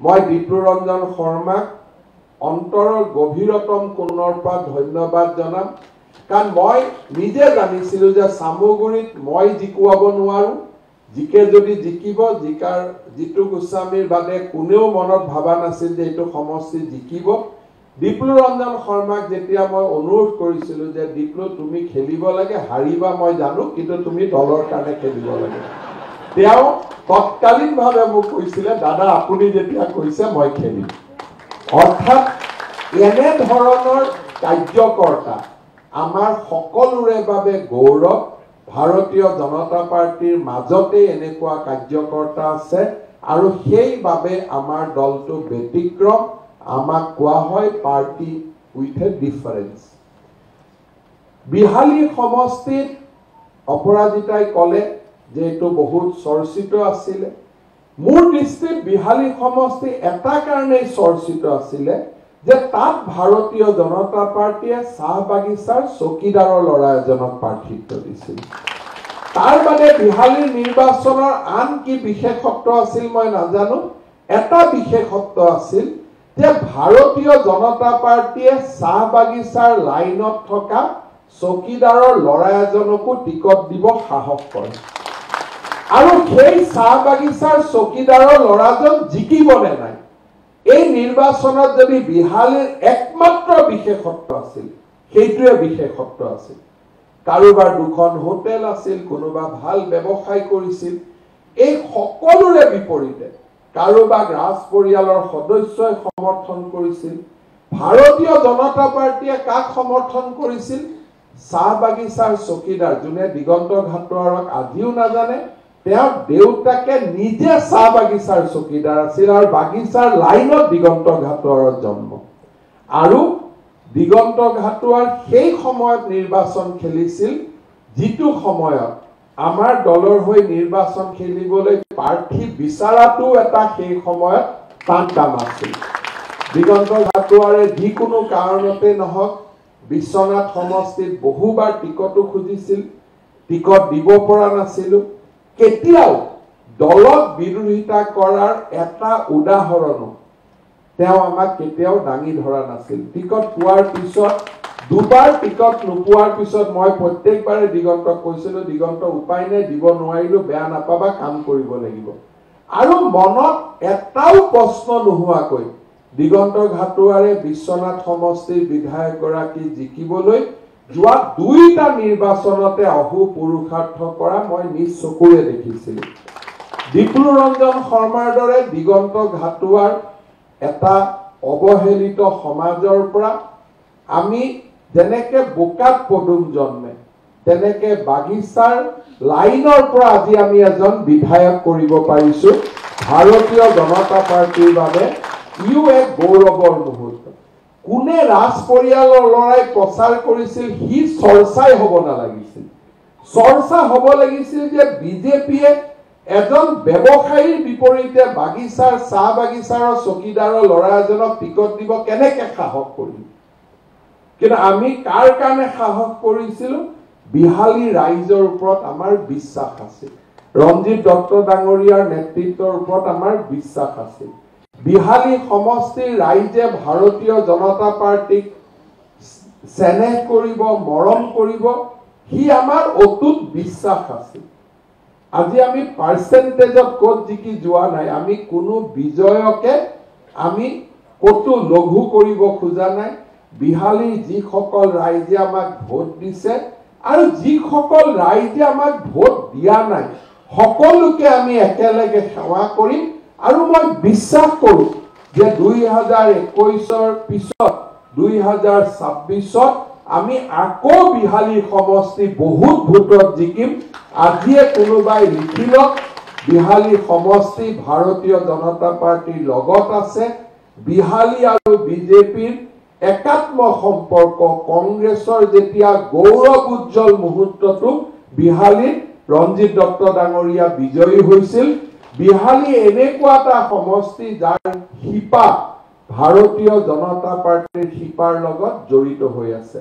মই ডিপ্লুৰঞ্জন শৰ্মাক অন্তৰৰ গভীৰতম কোণৰ পৰা ধন্যবাদ জনাম কাৰণ মই নিজে জানিছিলো যে সামগুৰিত মই জিকুৱাব নোৱাৰো জিকে যদি জিকিব জিকাৰ জিতু গোস্বামীৰ বাদে কোনেও মনত ভাবা নাছিল যে এইটো সমষ্টি জিকিব ডিপ্লুৰঞ্জন শৰ্মাক যেতিয়া মই অনুৰোধ কৰিছিলো যে ডিপ্লু তুমি খেলিব লাগে হাৰিবা মই জানো কিন্তু তুমি দলৰ কাৰণে খেলিব লাগে তেওঁ তৎকালীনভাৱে মোক কৈছিলে দাদা আপুনি যেতিয়া কৈছে মই খেলিম অৰ্থাৎ এনে ধৰণৰ কাৰ্যকৰ্তা আমাৰ সকলোৰে বাবে গৌৰৱ ভাৰতীয় জনতা পাৰ্টিৰ মাজতে এনেকুৱা কাৰ্যকৰ্তা আছে আৰু সেইবাবে আমাৰ দলটো ব্যতিক্ৰম আমাক কোৱা হয় পাৰ্টি উইথ এ ডিফাৰেন্স বিহালী সমষ্টিত অপৰাজিতাই কলে যে এইটো বহুত চৰ্চিত আছিল মোৰ দৃষ্টিত বিহালী সমষ্টি এটা কাৰণেই চৰ্চিত আছিল যে তাত ভাৰতীয় জনতা পাৰ্টিয়ে চাহ বাগিচাৰ চকীদাৰৰ ল'ৰা এজনক প্ৰাৰ্থিত্ব দিছিল তাৰ বাদে বিহালীৰ নিৰ্বাচনৰ আন কি বিশেষত্ব আছিল মই নাজানো এটা বিশেষত্ব আছিল যে ভাৰতীয় জনতা পাৰ্টিয়ে চাহ বাগিচাৰ লাইনত থকা চকীদাৰৰ ল'ৰা এজনকো টিকট দিব সাহস কৰে আৰু সেই চাহ বাগিচাৰ চকীদাৰৰ ল'ৰাজন জিকিবনে নাই এই নিৰ্বাচনত যদি বিহালীৰ একমাত্ৰ বিশেষত্ব আছিল সেইটোৱে বিশেষত্ব আছিল কাৰোবাৰ দুখন হোটেল আছিল কোনোবা ভাল ব্যৱসায় কৰিছিল এই সকলোৰে বিপৰীতে কাৰোবাক ৰাজ পৰিয়ালৰ সদস্যই সমৰ্থন কৰিছিল ভাৰতীয় জনতা পাৰ্টিয়ে কাক সমৰ্থন কৰিছিল চাহ বাগিচাৰ চকীদাৰ যোনে দিগন্ত ঘাটোৱাৰক আজিও নাজানে তেওঁ দেউতাকে নিজে চাহ বাগিচাৰ চকীদাৰ আছিল আৰু বাগিচাৰ লাইনত দিগন্ত ঘাটোৱাৰৰ জন্ম আৰু দিগন্ত ঘাটোৱাৰ সেই সময়ত নিৰ্বাচন খেলিছিল যিটো সময়ত আমাৰ দলৰ হৈ নিৰ্বাচন খেলিবলৈ প্ৰাৰ্থী বিচাৰাটো এটা সেই সময়ত টান আছিল দিগন্ত ঘাটোৱাৰে যিকোনো কাৰণতে নহওক বিশ্বনাথ সমষ্টিত বহুবাৰ টিকটো খুজিছিল টিকট দিব পৰা নাছিল কেতিয়াও দলক বিৰোধিতা কৰাৰ এটা উদাহৰণো তেওঁ আমাক কেতিয়াও দাঙি ধৰা নাছিল টিকট পোৱাৰ পিছত দুবাৰ টিকট নোপোৱাৰ পিছত মই প্ৰত্যেকবাৰে দিগন্তক কৈছিলো দিগন্ত উপায় নাই দিব নোৱাৰিলো বেয়া নাপাবা কাম কৰিব লাগিব আৰু মনত এটাও প্ৰশ্ন নোহোৱাকৈ দিগন্ত ঘাটোৱাৰে বিশ্বনাথ সমষ্টিৰ বিধায়ক গৰাকী জিকিবলৈ যোৱা দুইটা নিৰ্বাচনতে অহু পুৰুষাৰ্থ কৰা মই নিজ চকুৰে দেখিছিলো ডিপ্লুৰঞ্জন শৰ্মাৰ দৰে দিগন্ত ঘাটোৱাৰ এটা অৱহেলিত সমাজৰ পৰা আমি যেনেকে বোকাত পদুম জন্মে তেনেকে বাগিচাৰ লাইনৰ পৰা আজি আমি এজন বিধায়ক কৰিব পাৰিছো ভাৰতীয় জনতা পাৰ্টিৰ বাবে ইউ এক গৌৰৱৰ মুহূৰ্ত কোনে ৰাজ পৰিয়ালৰ লৰাই প্ৰচাৰ কৰিছিল হি চৰ্চাই হ'ব নালাগিছিল চৰ্চা হ'ব লাগিছিল যে বিজেপিয়ে এজন ব্যৱসায়ীৰ বিপৰীতে বাগিচাৰ চাহ বাগিচাৰ চকীদাৰৰ ল'ৰা এজনক টিকট দিব কেনেকে সাহস কৰিম কিন্তু আমি কাৰ কাৰণে সাহস কৰিছিল বিহালী ৰাইজৰ ওপৰত আমাৰ বিশ্বাস আছিল ৰঞ্জিত দত্ত ডাঙৰীয়াৰ নেতৃত্বৰ ওপৰত আমাৰ বিশ্বাস আছিল বিহালী সমষ্টিৰ ৰাইজে ভাৰতীয় জনতা পাৰ্টিক চেনেহ কৰিব মৰম কৰিব হি আমাৰ অটুট বিশ্বাস আছিল আজি আমি পাৰ্চেন্টেজত কোট জিকি যোৱা নাই আমি কোনো বিজয়কে আমি কতো লঘু কৰিব খোজা নাই বিহালী যিসকল ৰাইজে আমাক ভোট দিছে আৰু যিসকল ৰাইজে আমাক ভোট দিয়া নাই সকলোকে আমি একেলগে সেৱা কৰিম আৰু মই বিশ্বাস কৰো যে 2021ৰ পিছত 2026ত আমি আকৌ বিহালী সমষ্টি বহুত ভোটত জিকিম আজিয়ে কোনোবাই লিখিলক বিহালী সমষ্টি ভাৰতীয় জনতা পাৰ্টিৰ লগত আছে বিহালী আৰু বিজেপিৰ একাত্ম সম্পৰ্ক কংগ্ৰেছৰ যেতিয়া গৌৰৱ উজ্জ্বল মুহূৰ্তটো বিহালীত ৰঞ্জিত দত্ত ডাঙৰীয়া বিজয়ী হৈছিল বিহালী এনেকুৱা এটা সমষ্টি যাৰ শিপা ভাৰতীয় জনতা পাৰ্টিৰ শিপাৰ লগত জড়িত হৈ আছে